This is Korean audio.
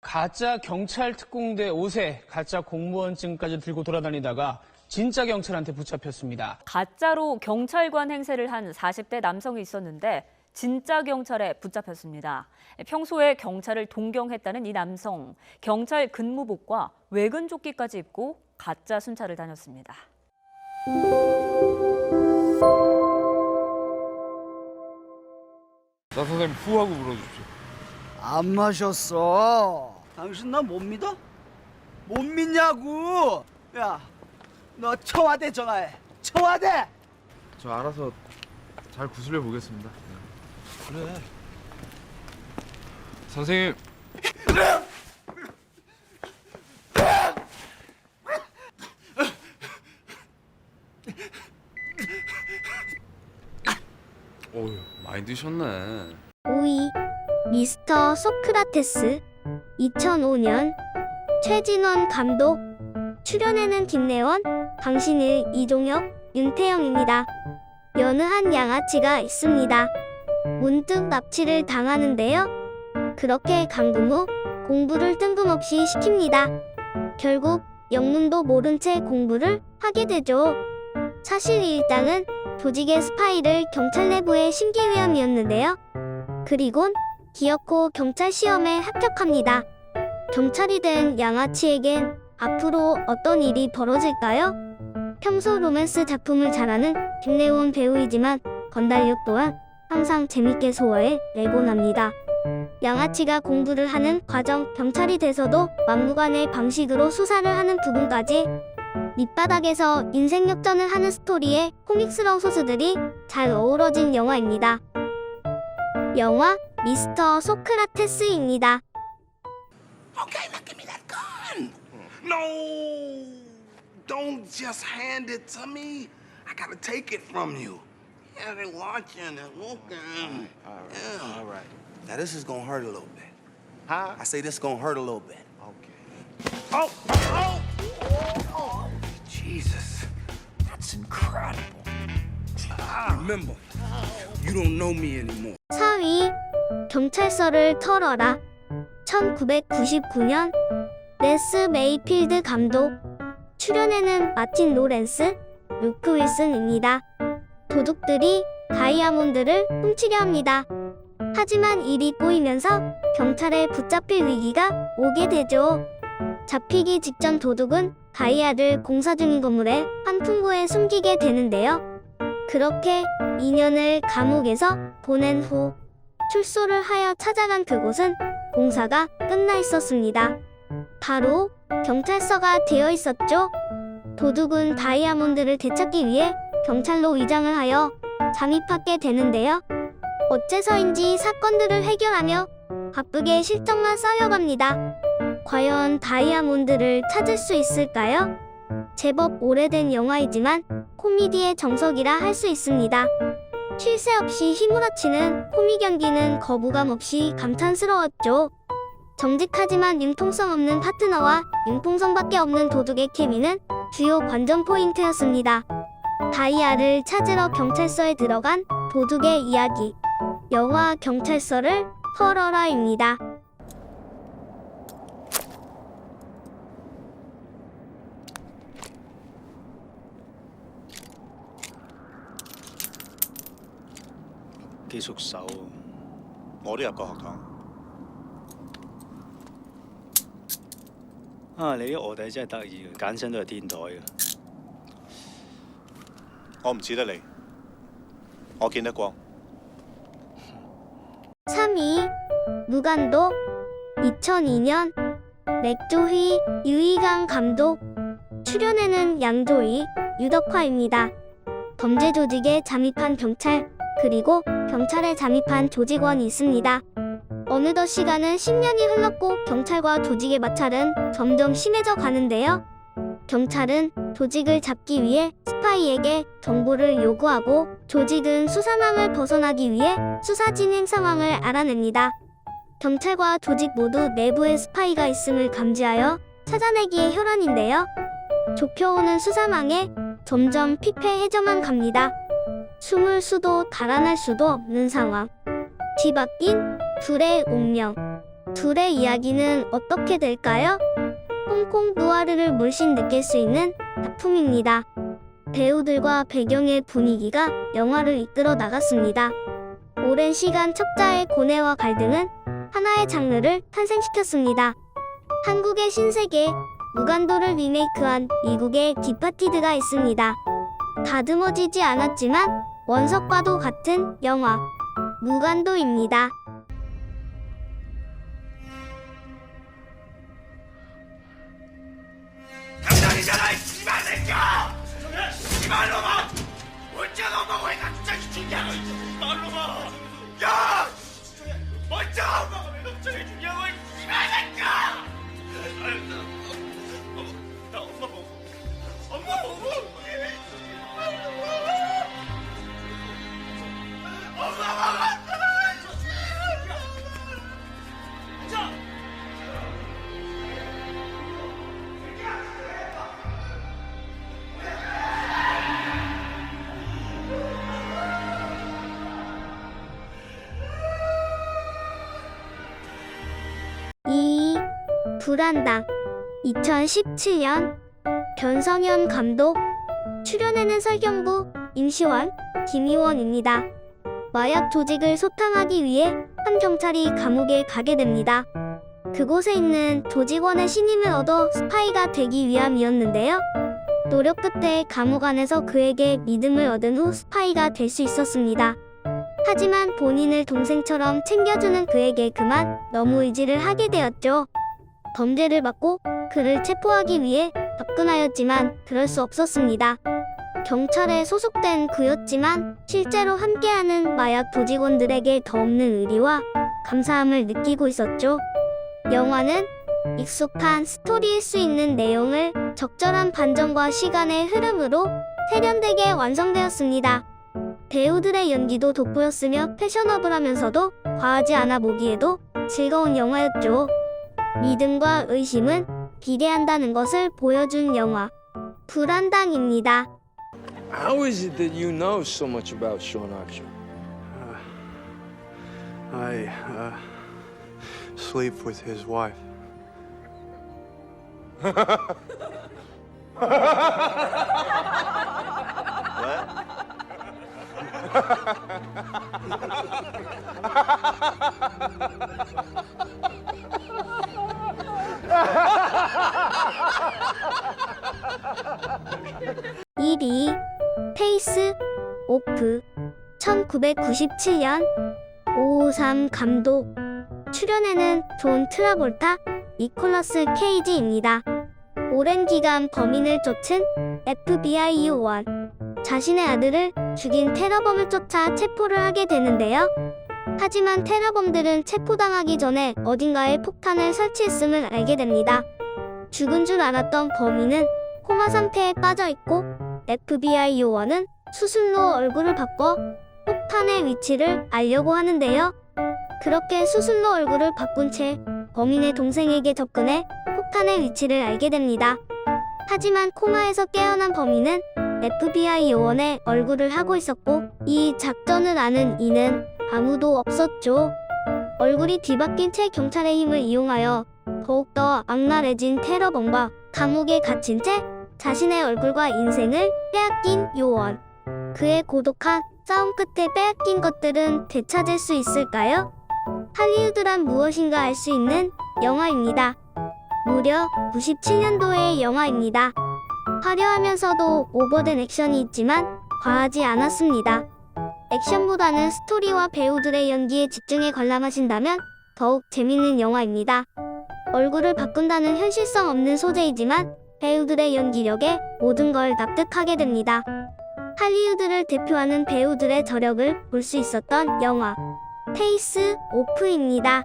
가짜 경찰 특공대 5세, 가짜 공무원증까지 들고 돌아다니다가 진짜 경찰한테 붙잡혔습니다. 가짜로 경찰관 행세를 한 40대 남성이 있었는데 진짜 경찰에 붙잡혔습니다. 평소에 경찰을 동경했다는 이 남성, 경찰 근무복과 외근 조끼까지 입고 가짜 순찰을 다녔습니다. 나 선생님 후하고 불러주십시오. 안 마셨어. 당신 나 못 믿어? 못 믿냐고. 야, 너 청와대 전화해. 청와대. 저 알아서 잘 구슬려 보겠습니다. 그래. 선생님. 어휴, 많이 드셨네. 5위 미스터 소크라테스 2005년 최진원 감독 출연에는 김래원, 당신의 이종혁, 윤태영입니다. 여느 한 양아치가 있습니다. 문득 납치를 당하는데요. 그렇게 감금 후 공부를 뜬금없이 시킵니다. 결국 영문도 모른 채 공부를 하게 되죠. 사실 이 일당은 조직의 스파이를 경찰 내부에 심기 위함이었는데요. 그리곤 기어코 경찰 시험에 합격합니다. 경찰이 된 양아치에겐 앞으로 어떤 일이 벌어질까요? 평소 로맨스 작품을 잘하는 김래원 배우이지만 건달력 또한 항상 재밌게 소화해 내곤 합니다. 양아치가 공부를 하는 과정, 경찰이 돼서도 막무가내 방식으로 수사를 하는 부분까지 밑바닥에서 인생 역전을 하는 스토리에 코믹스러운 소스들이 잘 어우러진 영화입니다. 영화 미스터 소크라테스입니다. Okay, now give me that gun. No, don't just hand it to me. I gotta take it from you. Yeah, they're watching and looking. All right. Now this is gonna hurt a little bit. Huh? I say this is gonna hurt a little bit. Okay. Oh, oh, Jesus, that's incredible. Remember, you don't know me anymore. 4위 경찰서를 털어라 1999년 레스 메이필드 감독 출연에는 마틴 로렌스, 루크 윌슨입니다. 도둑들이 다이아몬드를 훔치려 합니다. 하지만 일이 꼬이면서 경찰에 붙잡힐 위기가 오게 되죠. 잡히기 직전 도둑은 다이아를 공사 중인 건물의 한 품고에 숨기게 되는데요. 그렇게 2년을 감옥에서 보낸 후 출소를 하여 찾아간 그곳은 공사가 끝나 있었습니다. 바로 경찰서가 되어 있었죠. 도둑은 다이아몬드를 되찾기 위해 경찰로 위장을 하여 잠입하게 되는데요. 어째서인지 사건들을 해결하며 바쁘게 실적만 쌓여갑니다. 과연 다이아몬드를 찾을 수 있을까요? 제법 오래된 영화이지만 코미디의 정석이라 할 수 있습니다. 쉴 새 없이 휘몰아치는 코믹 연기는 거부감 없이 감탄스러웠죠. 정직하지만 융통성 없는 파트너와 융통성밖에 없는 도둑의 케미는 주요 관전 포인트였습니다. 다이아를 찾으러 경찰서에 들어간 도둑의 이야기. 영화 경찰서를 털어라입니다.技術手，我都入過學堂。你啲卧底真係得意嘅，揀親都係天台嘅。我唔似得你，我見得光。 3위 무간도 2002년 맥조휘, 유이강 감독 출연에는 양조희, 유덕화입니다. 범죄 조직에 잠입한 경찰 그리고 경찰에 잠입한 조직원이 있습니다. 어느덧 시간은 10년이 흘렀고 경찰과 조직의 마찰은 점점 심해져 가는데요. 경찰은 조직을 잡기 위해 스파이에게 정보를 요구하고 조직은 수사망을 벗어나기 위해 수사 진행 상황을 알아냅니다. 경찰과 조직 모두 내부에 스파이가 있음을 감지하여 찾아내기에 혈안인데요. 좁혀오는 수사망에 점점 피폐해져만 갑니다. 숨을 수도 달아날 수도 없는 상황. 뒤바뀐 둘의 운명. 둘의 이야기는 어떻게 될까요? 홍콩 누아르를 물씬 느낄 수 있는 작품입니다. 배우들과 배경의 분위기가 영화를 이끌어 나갔습니다. 오랜 시간 척자의 고뇌와 갈등은 하나의 장르를 탄생시켰습니다. 한국의 신세계, 무간도를 리메이크한 미국의 디파티드가 있습니다. 다듬어지지 않았지만 원석과도 같은 영화, 무간도입니다. 장난이잖아, 이 씨발 새끼야! 씨발놈아! 언제 엄마가 왜 갑자기 죽냐고, 이 씨발놈아! 야! 언제 엄마가 왜 갑자기 죽냐고, 이 씨발 새끼야! 나 엄마 보고, 엄마 보고! 이 불안당 2017년 변성현 감독 출연에는 설경구, 임시완, 김희원입니다. 마약 조직을 소탕하기 위해 한 경찰이 감옥에 가게 됩니다. 그곳에 있는 조직원의 신임을 얻어 스파이가 되기 위함이었는데요. 노력 끝에 감옥 안에서 그에게 믿음을 얻은 후 스파이가 될 수 있었습니다. 하지만 본인을 동생처럼 챙겨주는 그에게 그만 너무 의지를 하게 되었죠. 범죄를 막고 그를 체포하기 위해 접근하였지만 그럴 수 없었습니다. 경찰에 소속된 그였지만 실제로 함께하는 마약 조직원들에게 더 없는 의리와 감사함을 느끼고 있었죠. 영화는 익숙한 스토리일 수 있는 내용을 적절한 반전과 시간의 흐름으로 세련되게 완성되었습니다. 배우들의 연기도 돋보였으며 패셔너블하면서도 과하지 않아 보기에도 즐거운 영화였죠. 믿음과 의심은 비례한다는 것을 보여준 영화, 불안당입니다. How is it that you know so much about Sean Archer? I sleep with his wife. (1위) 페이스 오프 1997년 553 감독 출연에는 존 트라볼타, 니콜라스 케이지입니다. 오랜 기간 범인을 쫓은 FBI 요원 자신의 아들을 죽인 테러범을 쫓아 체포를 하게 되는데요. 하지만 테러범들은 체포당하기 전에 어딘가에 폭탄을 설치했음을 알게 됩니다. 죽은 줄 알았던 범인은 코마 상태에 빠져있고 FBI 요원은 수술로 얼굴을 바꿔 폭탄의 위치를 알려고 하는데요. 그렇게 수술로 얼굴을 바꾼 채 범인의 동생에게 접근해 폭탄의 위치를 알게 됩니다. 하지만 코마에서 깨어난 범인은 FBI 요원의 얼굴을 하고 있었고 이 작전을 아는 이는 아무도 없었죠. 얼굴이 뒤바뀐 채 경찰의 힘을 이용하여 더욱더 악랄해진 테러범과 감옥에 갇힌 채 자신의 얼굴과 인생을 빼앗긴 요원. 그의 고독한 싸움 끝에 빼앗긴 것들은 되찾을 수 있을까요? 할리우드란 무엇인가 알 수 있는 영화입니다. 무려 97년도의 영화입니다. 화려하면서도 오버된 액션이 있지만 과하지 않았습니다. 액션보다는 스토리와 배우들의 연기에 집중해 관람하신다면 더욱 재밌는 영화입니다. 얼굴을 바꾼다는 현실성 없는 소재이지만 배우들의 연기력에 모든 걸 납득하게 됩니다. 할리우드를 대표하는 배우들의 저력을 볼 수 있었던 영화 페이스 오프입니다.